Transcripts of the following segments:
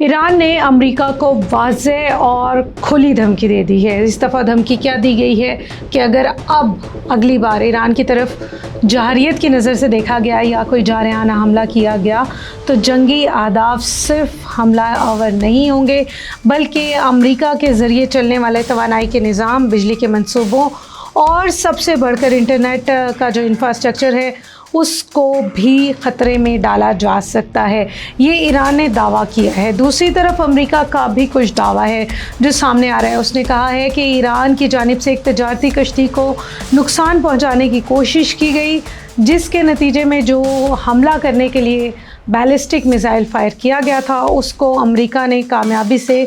Iran ने America को वाज़ेह और खुली धमकी दे दी है। इस दफ़ा धमकी क्या दी गई है कि अगर अब अगली बार ईरान की तरफ जहरियत की नज़र से देखा गया या कोई जारहाना हमला किया गया तो जंगी अहदाफ सिर्फ हमला आवर नहीं होंगे बल्कि अमेरिका के ज़रिए चलने वाले तवानाई के निज़ाम, बिजली के मंसूबों और सबसे बढ़कर इंटरनेट का जो इंफ्रास्ट्रक्चर है उसको भी ख़तरे में डाला जा सकता है। ये ईरान ने दावा किया है। दूसरी तरफ अमेरिका का भी कुछ दावा है जो सामने आ रहा है। उसने कहा है कि ईरान की जानिब से एक तजारती कश्ती को नुकसान पहुंचाने की कोशिश की गई, जिसके नतीजे में जो हमला करने के लिए बैलिस्टिक मिसाइल फायर किया गया था उसको अमेरिका ने कामयाबी से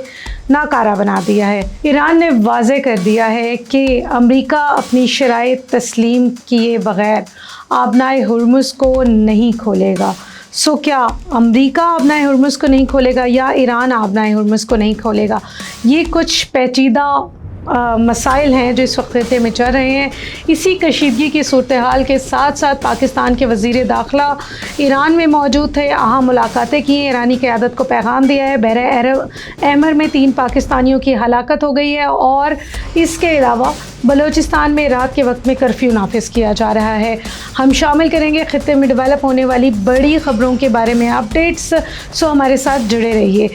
नाकारा बना दिया है। ईरान ने वाज़ेह कर दिया है कि अमेरिका अपनी शराइत तस्लीम किए बग़ैर आबनाए हुर्मुज़ को नहीं खोलेगा। सो क्या अमेरिका आबनाए हुर्मुज़ को नहीं खोलेगा या ईरान आबनाए हुर्मुज़ को नहीं खोलेगा? ये कुछ पेचीदा मसाइल हैं जो इस वक्त खत्े में चल रहे हैं। इसी कशीदगी की सूरत हाल के साथ साथ पाकिस्तान के वज़ीर दाखिला ईरान में मौजूद थे, अहम मुलाकातें की, ईरानी क़यादत को पैगाम दिया है। बहर अरब एमर में 3 पाकिस्तानियों की हलाकत हो गई है और इसके अलावा बलूचिस्तान में रात के वक्त में कर्फ्यू नाफिज किया जा रहा है। हम शामिल करेंगे खत्े में डेवलप होने वाली बड़ी ख़बरों के बारे में अपडेट्स, सो हमारे साथ जुड़े रहिए।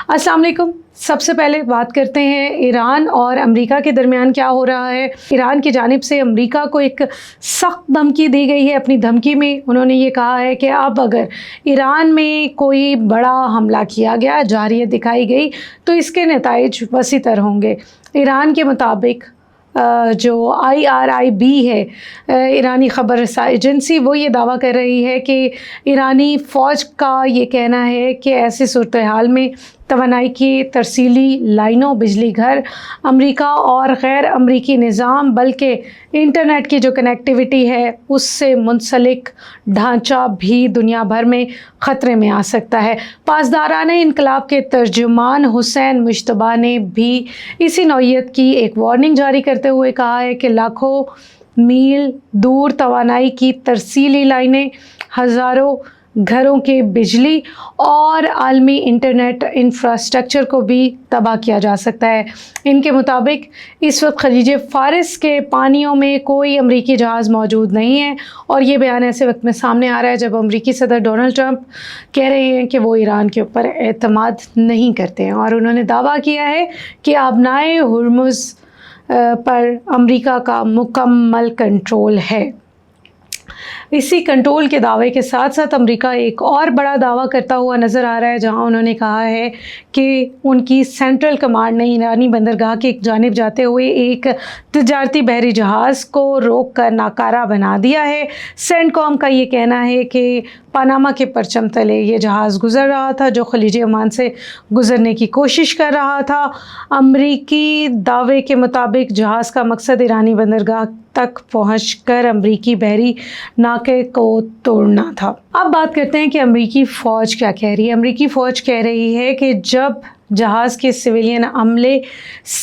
अस्सलाम वालेकुम। सबसे पहले बात करते हैं ईरान और अमेरिका के दरमियान क्या हो रहा है। ईरान की जानिब से अमेरिका को एक सख्त धमकी दी गई है। अपनी धमकी में उन्होंने ये कहा है कि अब अगर ईरान में कोई बड़ा हमला किया गया, जारहियत दिखाई गई, तो इसके नताइज वसी तर होंगे। ईरान के मुताबिक जो IRIB है ईरानी ख़बर रसा एजेंसी, वो ये दावा कर रही है कि ईरानी फ़ौज का ये कहना है कि ऐसी सूरत हाल में तवानाई की तरसीली लाइनों, बिजली घर, अमेरिका और गैर अमरीकी निज़ाम बल्कि इंटरनेट की जो कनेक्टिविटी है उससे मुंसलिक ढांचा भी दुनिया भर में ख़तरे में आ सकता है। पासदाराने इनकलाब के तर्जुमान हुसैन मुश्तबा ने भी इसी नौइयत की एक वार्निंग जारी करते हुए कहा है कि लाखों मील दूर तवानाई की तरसीली लाइनें, हज़ारों घरों के बिजली और आलमी इंटरनेट इंफ्रास्ट्रक्चर को भी तबाह किया जा सकता है। इनके मुताबिक इस वक्त खलीज फ़ारिस के पानियों में कोई अमरीकी जहाज़ मौजूद नहीं है और ये बयान ऐसे वक्त में सामने आ रहा है जब अमरीकी सदर डोनाल्ड ट्रंप कह रहे हैं कि वो ईरान के ऊपर एतमाद नहीं करते हैं और उन्होंने दावा किया है कि आबनाए हुर्मुज़ पर अमरीका का मुकम्मल कंट्रोल है। इसी कंट्रोल के दावे के साथ साथ अमेरिका एक और बड़ा दावा करता हुआ नज़र आ रहा है, जहां उन्होंने कहा है कि उनकी सेंट्रल कमांड ने ईरानी बंदरगाह की जानिब जाते हुए एक तिजारती बहरी जहाज़ को रोक कर नाकारा बना दिया है। सेंटकॉम का ये कहना है कि पनामा के परचम तले ये जहाज़ गुज़र रहा था जो खलीज ओमान से गुज़रने की कोशिश कर रहा था। अमरीकी दावे के मुताबिक जहाज़ का मकसद ईरानी बंदरगाह तक पहुंचकर अमरीकी बहरी नाके को तोड़ना था। अब बात करते हैं कि अमरीकी फ़ौज क्या कह रही है। अमरीकी फ़ौज कह रही है कि जब जहाज़ के सिविलियन अमले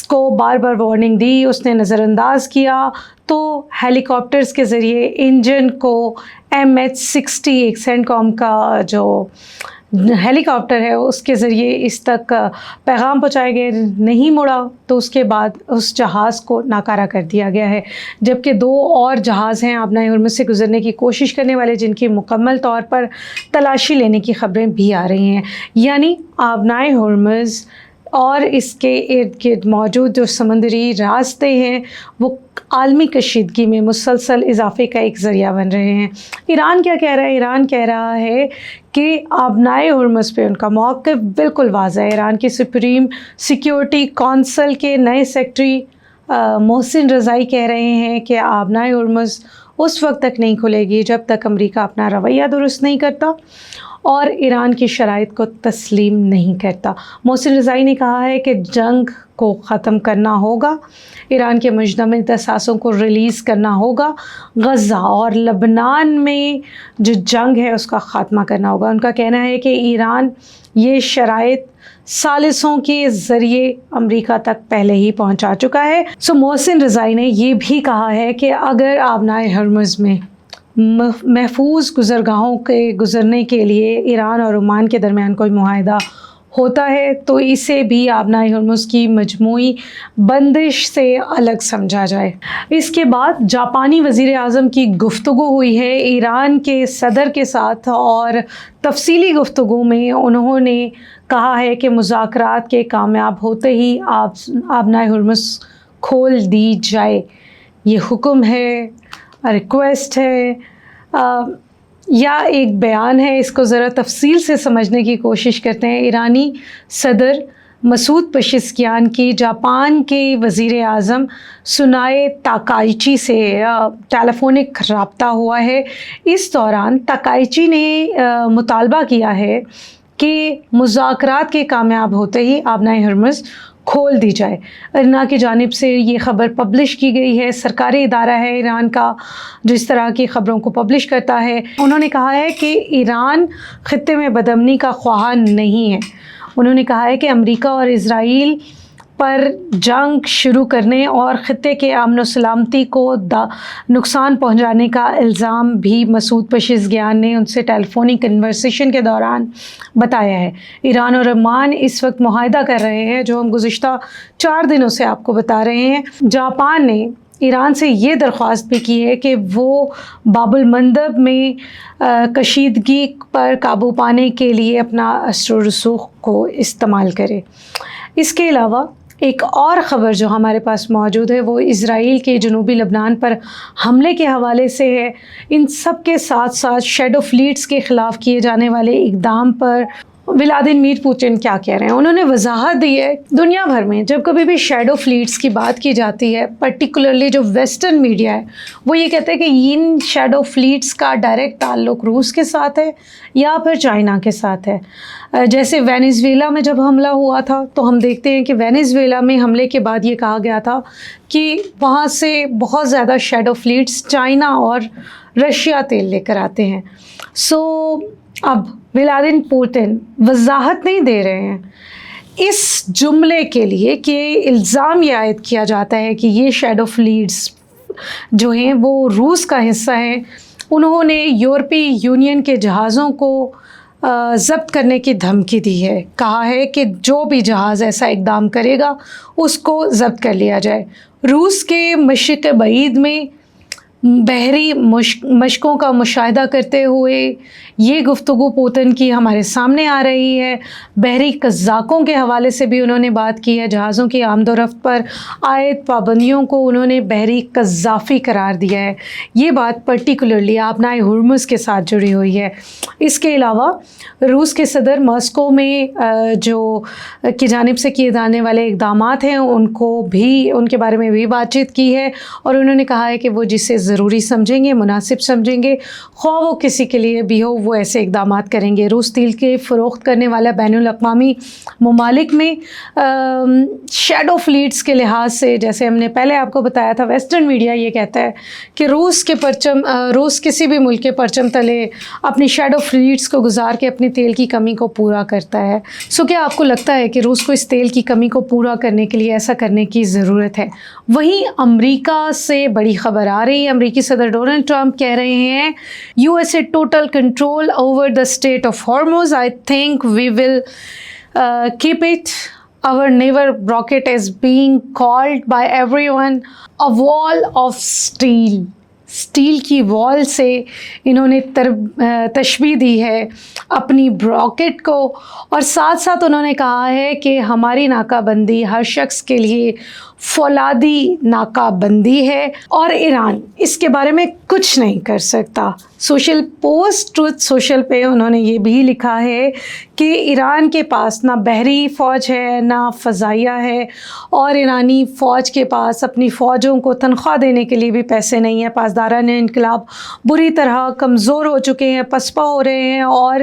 को बार बार वार्निंग दी, उसने नज़रअंदाज किया, तो हेलीकॉप्टर्स के ज़रिए इंजन को MH-60 एक सेंटकॉम का जो हेलीकॉप्टर है उसके ज़रिए इस तक पैगाम पहुँचाए गए, नहीं मुड़ा, तो उसके बाद उस जहाज़ को नाकारा कर दिया गया है। जबकि 2 और जहाज़ हैं आबनाए हुर्मुज़ से गुज़रने की कोशिश करने वाले, जिनकी मुकम्मल तौर पर तलाशी लेने की ख़बरें भी आ रही हैं। यानी आबनाए हुर्मुज़ और इसके इर्द गिर्द मौजूद जो समंदरी रास्ते हैं वो आलमी कशीदगी में मुसलसल इजाफे का एक ज़रिया बन रहे हैं। ईरान क्या कह रहा है? ईरान कह रहा है कि आबनाए हुर्मुज़ पे उनका मौक़िफ़ बिल्कुल वाज़ेह है। ईरान की सुप्रीम सिक्योरिटी कौंसिल के नए सेक्रेटरी मोहसिन रज़ाई कह रहे हैं कि आबनाए हुर्मुज़ उस वक्त तक नहीं खुलेगी जब तक अमेरिका अपना रवैया दुरुस्त नहीं करता और ईरान की शराइत को तस्लीम नहीं करता। मोहसिन रज़ाई ने कहा है कि जंग को ख़त्म करना होगा, ईरान के मुजतमद असासों को रिलीज़ करना होगा, गज़ा और लबनान में जो जंग है उसका ख़ात्मा करना होगा। उनका कहना है कि ईरान ये शराइत सालिसों के ज़रिए अमेरिका तक पहले ही पहुंचा चुका है। सो मोहसिन रज़ाई ने ये भी कहा है कि अगर आबनाए हुर्मुज़ में محفوظ گزرگاہوں کے گزرنے کے لیے ایران اور عمان کے درمیان کوئی معاہدہ ہوتا ہے تو اسے بھی آبنائے ہرمز کی مجموعی بندش سے الگ سمجھا جائے۔ اس کے بعد جاپانی وزیر اعظم کی گفتگو ہوئی ہے ایران کے صدر کے ساتھ، اور تفصیلی گفتگو میں انہوں نے کہا ہے کہ مذاکرات کے کامیاب ہوتے ہی آبنائے ہرمز کھول دی جائے۔ یہ حکم ہے، ریکویسٹ ہے یا ایک بیان ہے، اس کو ذرا تفصیل سے سمجھنے کی کوشش کرتے ہیں۔ ایرانی صدر مسعود پزشکیان کی جاپان کے وزیر اعظم سونائے تاکائچی سے ٹیلی فونک رابطہ ہوا ہے۔ اس دوران تاکائچی نے مطالبہ کیا ہے کہ مذاکرات کے کامیاب ہوتے ہی آبنائے ہرمز کھول دی جائے۔ ارنا کی جانب سے یہ خبر پبلش کی گئی ہے، سرکاری ادارہ ہے ایران کا جو اس طرح کی خبروں کو پبلش کرتا ہے۔ انہوں نے کہا ہے کہ ایران خطے میں بدامنی کا خواہاں نہیں ہے۔ انہوں نے کہا ہے کہ امریکہ اور اسرائیل پر جنگ شروع کرنے اور خطے کے امن و سلامتی کو نقصان پہنچانے کا الزام بھی مسعود پزشکیان نے ان سے ٹیلی فونک کنورسیشن کے دوران بتایا ہے۔ ایران اور عمان اس وقت معاہدہ کر رہے ہیں جو ہم گزشتہ 4 دنوں سے آپ کو بتا رہے ہیں۔ جاپان نے ایران سے یہ درخواست بھی کی ہے کہ وہ باب المندب میں کشیدگی پر قابو پانے کے لیے اپنا اثر و رسوخ کو استعمال کرے۔ اس کے علاوہ ایک اور خبر جو ہمارے پاس موجود ہے وہ اسرائیل کے جنوبی لبنان پر حملے کے حوالے سے ہے۔ ان سب کے ساتھ ساتھ شیڈو فلیٹس کے خلاف کیے جانے والے اقدام پر ولادیمیر پوتن کیا کہہ رہے ہیں۔ انہوں نے وضاحت دی ہے دنیا بھر میں جب کبھی بھی شیڈو فلیٹس کی بات کی جاتی ہے، پرٹیکولرلی جو ویسٹرن میڈیا ہے وہ یہ کہتے ہیں کہ ان شیڈو فلیٹس کا ڈائریکٹ تعلق روس کے ساتھ ہے یا پھر چائنا کے ساتھ ہے۔ جیسے وینیزویلا میں جب حملہ ہوا تھا تو ہم دیکھتے ہیں کہ وینیزویلا میں حملے کے بعد یہ کہا گیا تھا کہ وہاں سے بہت زیادہ شیڈو فلیٹس چائنا اور رشیا تیل لے کر آتے ہیں۔ اب ولادیمیر پوتن وضاحت نہیں دے رہے ہیں اس جملے کے لیے کہ الزام یہ عائد کیا جاتا ہے کہ یہ شیڈو فلیٹس جو ہیں وہ روس کا حصہ ہیں۔ انہوں نے یورپی یونین کے جہازوں کو ضبط کرنے کی دھمکی دی ہے، کہا ہے کہ جو بھی جہاز ایسا اقدام کرے گا اس کو ضبط کر لیا جائے۔ روس کے مشرق بعید میں بحری مشقوں کا مشاہدہ کرتے ہوئے یہ گفتگو پوتن کی ہمارے سامنے آ رہی ہے۔ بحری قزاقوں کے حوالے سے بھی انہوں نے بات کی ہے۔ جہازوں کی آمد و رفت پر عائد پابندیوں کو انہوں نے بحری قذافی قرار دیا ہے۔ یہ بات پرٹیکولرلی آبنائے ہرمز کے ساتھ جڑی ہوئی ہے۔ اس کے علاوہ روس کے صدر ماسکو میں جو کی جانب سے کیے جانے والے اقدامات ہیں ان کے بارے میں بھی بات چیت کی ہے، اور انہوں نے کہا ہے کہ وہ جسے ضروری سمجھیں گے، مناسب سمجھیں گے، خواہ وہ کسی کے لیے بھی ہو، وہ ایسے اقدامات کریں گے۔ روس تیل کے فروخت کرنے والا بین الاقوامی ممالک میں شیڈو فلیٹس کے لحاظ سے، جیسے ہم نے پہلے آپ کو بتایا تھا، ویسٹرن میڈیا یہ کہتا ہے کہ روس کسی بھی ملک کے پرچم تلے اپنی شیڈو فلیٹس کو گزار کے اپنی تیل کی کمی کو پورا کرتا ہے۔ کیا آپ کو لگتا ہے کہ روس کو اس تیل کی کمی کو پورا کرنے کے لیے ایسا کرنے کی ضرورت ہے؟ وہیں امریکہ سے بڑی خبر آ رہی ہے۔ امریکی صدر ڈونلڈ ٹرمپ کہہ رہے ہیں USA total control over the Strait of Hormuz. I think we will keep it. Our naval rocket is being called by everyone a wall of steel. Steel کی وال سے انہوں نے تشبیہ دی ہے اپنی راکٹ کو، اور ساتھ ساتھ انہوں نے کہا ہے کہ ہماری ناکہ بندی ہر شخص کے لیے فولادی ناکہ بندی ہے اور ایران اس کے بارے میں کچھ نہیں کر سکتا۔ ٹروتھ سوشل پہ انہوں نے یہ بھی لکھا ہے کہ ایران کے پاس نہ بحری فوج ہے نہ فضائیہ ہے، اور ایرانی فوج کے پاس اپنی فوجوں کو تنخواہ دینے کے لیے بھی پیسے نہیں ہیں۔ پاسداران انقلاب بری طرح کمزور ہو چکے ہیں، پسپا ہو رہے ہیں، اور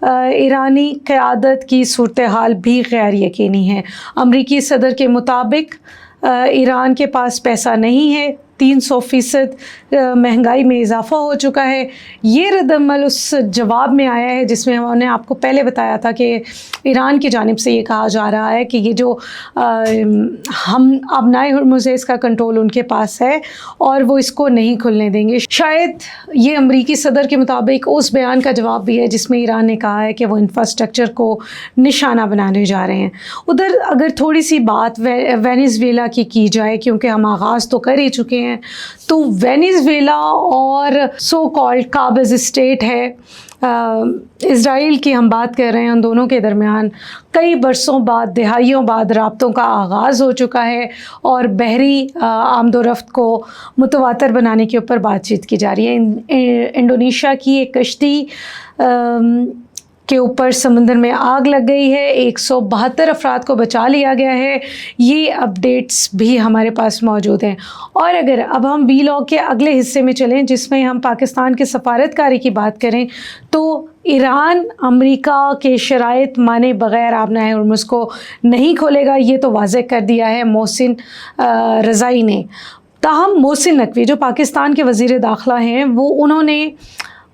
ایرانی قیادت کی صورتحال بھی غیر یقینی ہے۔ امریکی صدر کے مطابق ایران کے پاس پیسہ نہیں ہے 300% महंगाई में इजाफ़ा हो चुका है। ये रद्द-अमल उस जवाब में आया है जिसमें हमने आपको पहले बताया था कि ईरान की जानिब से ये कहा जा रहा है कि ये जो हम अबनाए हुर्मुज़ है इसका कंट्रोल उनके पास है और वो इसको नहीं खुलने देंगे। शायद ये अमरीकी सदर के मुताबिक उस बयान का जवाब भी है जिसमें ईरान ने कहा है कि वो इंफ्रास्ट्रक्चर को निशाना बनाने जा रहे हैं। उधर अगर थोड़ी सी बात वेनेज़ुएला की जाए, क्योंकि हम आगाज़ तो कर ही चुके हैं, तो वेनेज़ुएला और सो कॉल्ड काबिज़ स्टेट है, इज़राइल की हम बात कर रहे हैं, उन दोनों के दरमियान कई बरसों बाद, दिहाइयों बाद राब्तों का आगाज़ हो चुका है और बहरी आमदोरफ्त को मुतवातर बनाने के ऊपर बातचीत की जा रही है। इंडोनेशिया की एक कश्ती के ऊपर समंदर में आग लग गई है, 172 अफराद को बचा लिया गया है। ये अपडेट्स भी हमारे पास मौजूद हैं। और अगर अब हम वीलॉग के अगले हिस्से में चलें जिसमें हम पाकिस्तान के सफारतकारी की बात करें, तो ईरान अमेरिका के शराइत माने बग़ैर आबनाए हुर्मुज़ को नहीं खोलेगा, ये तो वाज़ेह कर दिया है मोहसिन रज़ाई ने। ताहम मोहसिन नकवी जो पाकिस्तान के वज़ीर दाखिला हैं, वो उन्होंने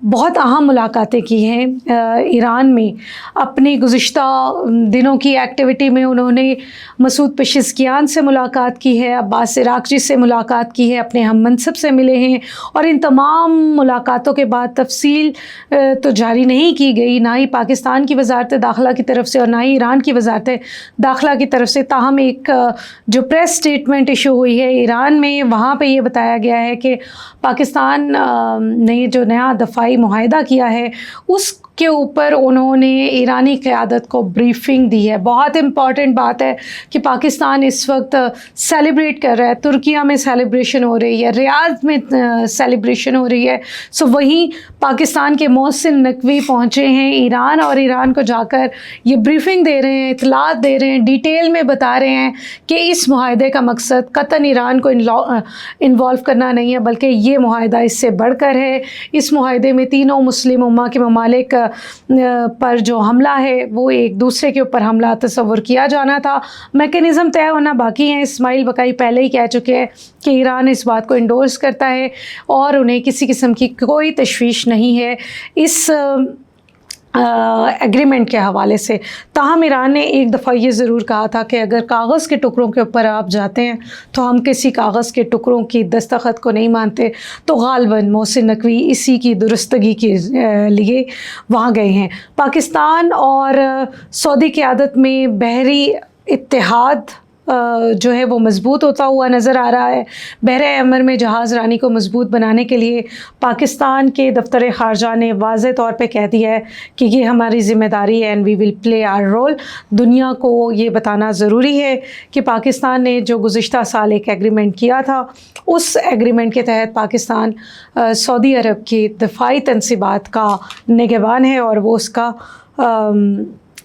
बहुत अहम मुलाकातें की हैं ईरान में। अपनी गुज़िश्ता दिनों की एक्टिविटी में उन्होंने मसूद पेशेज़कियान से मुलाकात की है, अब्बास इराक़ची से मुलाकात की है, अपने हम मनसब से मिले हैं। और इन तमाम मुलाकातों के बाद तफसील तो जारी नहीं की गई, ना ही पाकिस्तान की वज़ारत दाखिला की तरफ से और ना ही ईरान की वज़ारत दाखिला की तरफ से। ताहम एक जो प्रेस स्टेटमेंट इशू हुई है ईरान में, वहाँ पे ये बताया गया है कि पाकिस्तान ने जो नया दफ़ाई मुआहिदा किया है उसके ऊपर उन्होंने ईरानी क़यादत को ब्रीफिंग दी है। बहुत इम्पॉर्टेंट बात है कि पाकिस्तान इस वक्त सेलिब्रेट कर रहा है, तुर्किया में सेलिब्रेशन हो रही है, रियाद में सेलिब्रेशन हो रही है। सो वहीं पाकिस्तान के मोहसिन नकवी पहुँचे हैं ईरान और ईरान को जाकर ये ब्रीफिंग दे रहे हैं, इतलात दे रहे हैं, डिटेल में बता रहे हैं कि इस मुआहिदे का मकसद कतन ईरान को इन्वॉल्व करना नहीं है, बल्कि ये मुआहिदा इससे बढ़कर है। इस मुआहिदे में तीनों मुस्लिम उम्मा के ममालिक पर जो हमला है वो एक दूसरे के ऊपर हमला तस्वुर किया जाना था। मैकेनिज़्म तय होना बाकी है। इस्माइल बकाई पहले ही कह चुके हैं कि ईरान इस बात को इंडोर्स करता है और उन्हें किसी किस्म की कोई तशवीश नहीं है इस एग्रीमेंट के हवाले से। ताहम ईरान ने एक दफ़ा ये ज़रूर कहा था कि अगर कागज़ के टुकड़ों के ऊपर आप जाते हैं तो हम किसी कागज़ के टुकड़ों की दस्तखत को नहीं मानते। तो गालबन मोहसिन नकवी इसी की दुरुस्तगी के लिए वहाँ गए हैं। पाकिस्तान और सऊदी क़यादत में बहरी इत्तेहाद जो है वो मज़बूत होता हुआ नज़र आ रहा है। बहरे अमर में जहाज़ रानी को मज़बूत बनाने के लिए पाकिस्तान के दफ्तर ख़ारजा ने वाज़ेह तौर पे कह दिया है कि ये हमारी ज़िम्मेदारी है and we will play our role. दुनिया को ये बताना ज़रूरी है कि पाकिस्तान ने जो गुज़िश्ता साल एक एग्रीमेंट किया था, उस एग्रीमेंट के तहत पाकिस्तान सऊदी अरब की दफ़ाई तनसीबात का निगहबान है और वो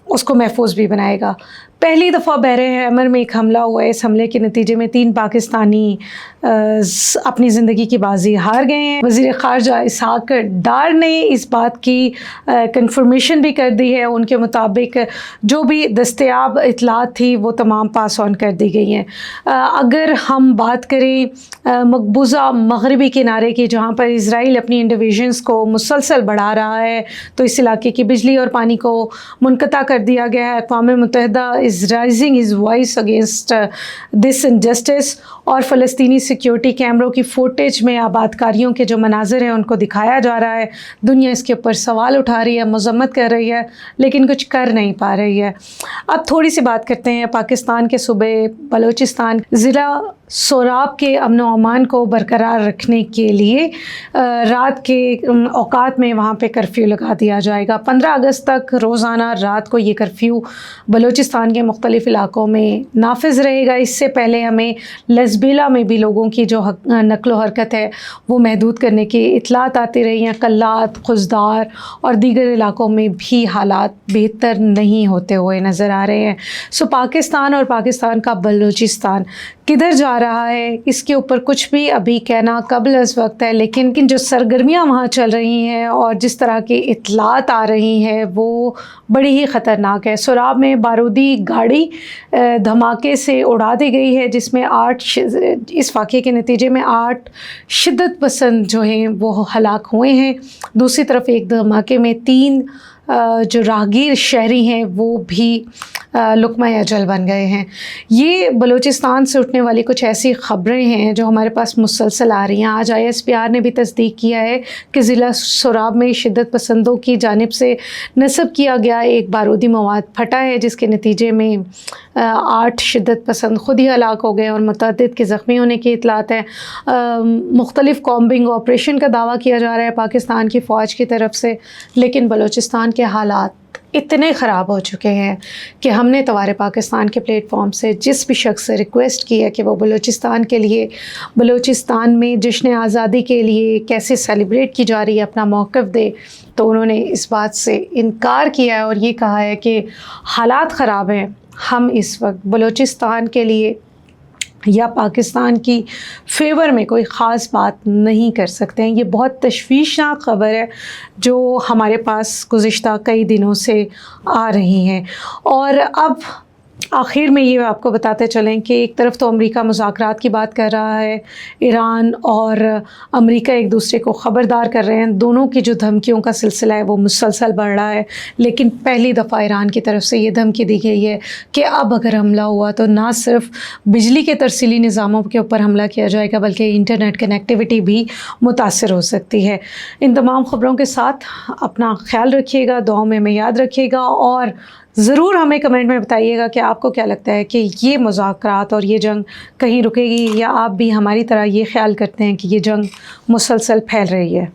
उसको महफूज भी बनाएगा। पहली दफ़ा बहरे अमर में एक हमला हुआ है। इस हमले के नतीजे में 3 पाकिस्तानी अपनी ज़िंदगी की बाजी हार गए हैं। वज़ीर ख़ारजा इसहाक़ डार ने इस बात की कंफर्मेशन भी कर दी है। उनके मुताबिक जो भी दस्तयाब इतलात थी वो तमाम पास ऑन कर दी गई हैं। अगर हम बात करें मकबूजा मगरबी किनारे की, जहाँ पर इज़राइल अपनी डिवीज़न्स को मुसलसल बढ़ा रहा है, तो इस इलाके की बिजली और पानी को मुनक़ता कर दिया गया है। अक़वाम मुत्तहिदा is raising his voice against this injustice. और फ़लस्तीनी सिक्योरिटी कैमरों की फुटेज में आबादकारियों के जो मनाज़र हैं उनको दिखाया जा रहा है। दुनिया इसके ऊपर सवाल उठा रही है, मज़म्मत कर रही है, लेकिन कुछ कर नहीं पा रही है। अब थोड़ी सी बात करते हैं पाकिस्तान के सूबे बलूचिस्तान ज़िला सोराब के अमन व अमान को बरकरार रखने के लिए रात के औकात में वहाँ पे कर्फ्यू लगा दिया जाएगा। 15 अगस्त तक रोज़ाना रात को ये कर्फ्यू बलूचिस्तान के मुख्तलिफ़ इलाकों में नाफिज रहेगा। इससे पहले हमें लज़बीला में भी लोगों की जो नक्लो हरकत है वो महदूद करने की इतलात आती रही हैं। कल्लात, खुजदार और दीगर इलाकों में भी हालात बेहतर नहीं होते हुए नज़र आ रहे हैं। सो पाकिस्तान और पाकिस्तान का बलूचिस्तान किधर जा रहा है इसके ऊपर कुछ भी अभी कहना कबल अज़ वक्त है, लेकिन जो सरगर्मियाँ वहाँ चल रही हैं और जिस तरह की इत्तलात आ रही हैं वो बड़ी ही ख़तरनाक है। सोराब में बारूदी गाड़ी धमाके से उड़ा दी गई है, जिसमें इस वाक़े के नतीजे में 8 शिद्दत पसंद जो हैं वो हलाक हुए हैं। दूसरी तरफ एक धमाके में 3 जो राहगीर शहरी हैं वो भी लुक़मा अजल बन गए हैं। ये बलूचिस्तान से उठने वाली कुछ ऐसी ख़बरें हैं जो हमारे पास मुसलसल आ रही हैं। आज ISPR ने भी तस्दीक किया है कि ज़िला सोराब में शिद्दत पसंदों की जानिब से नस्ब किया गया एक बारूदी मवाद फटा है, जिसके नतीजे में 8 शिद्दत पसंद ख़ुद ही हलाक हो गए और मुतअद्दिद के ज़ख्मी होने की इतलात है। मुख्तलिफ़ कॉम्बिंग ऑपरेशन का दावा किया जा रहा है पाकिस्तान की फ़ौज की तरफ से, लेकिन बलूचिस्तान के हालात इतने ख़राब हो चुके हैं कि हमने तवारे पाकिस्तान के प्लेटफॉर्म से जिस भी शख्स से रिक्वेस्ट की है कि वो बलूचिस्तान के लिए, बलूचिस्तान में जश्न आज़ादी के लिए कैसे सेलिब्रेट की जा रही है अपना मौक़िफ़ दे, तो उन्होंने इस बात से इनकार किया है और ये कहा है कि हालात ख़राब हैं, हम इस वक्त बलूचिस्तान के लिए या पाकिस्तान की फ़ेवर में कोई ख़ास बात नहीं कर सकते हैं। ये बहुत तशवीशनाक ख़बर है जो हमारे पास गुज़िश्ता कई दिनों से आ रही हैं। और अब आखिर में ये आपको बताते चलें कि एक तरफ तो अमेरिका मुज़ाकरात की बात कर रहा है, ईरान और अमेरिका एक दूसरे को ख़बरदार कर रहे हैं, दोनों की जो धमकियों का सिलसिला है वो मुसलसल बढ़ रहा है। लेकिन पहली दफ़ा ईरान की तरफ से ये धमकी दी गई है कि अब अगर हमला हुआ तो ना सिर्फ बिजली के तरसीली निज़ामों के ऊपर हमला किया जाएगा बल्कि इंटरनेट कनेक्टिविटी भी मुतासर हो सकती है। इन तमाम ख़बरों के साथ अपना ख्याल रखिएगा, दुआओं में हमें याद रखिएगा और ज़रूर हमें कमेंट में बताइएगा कि आपको क्या लगता है कि ये मुज़ाकरात और ये जंग कहीं रुकेगी या आप भी हमारी तरह ये ख्याल करते हैं कि ये जंग मुसलसल फैल रही है।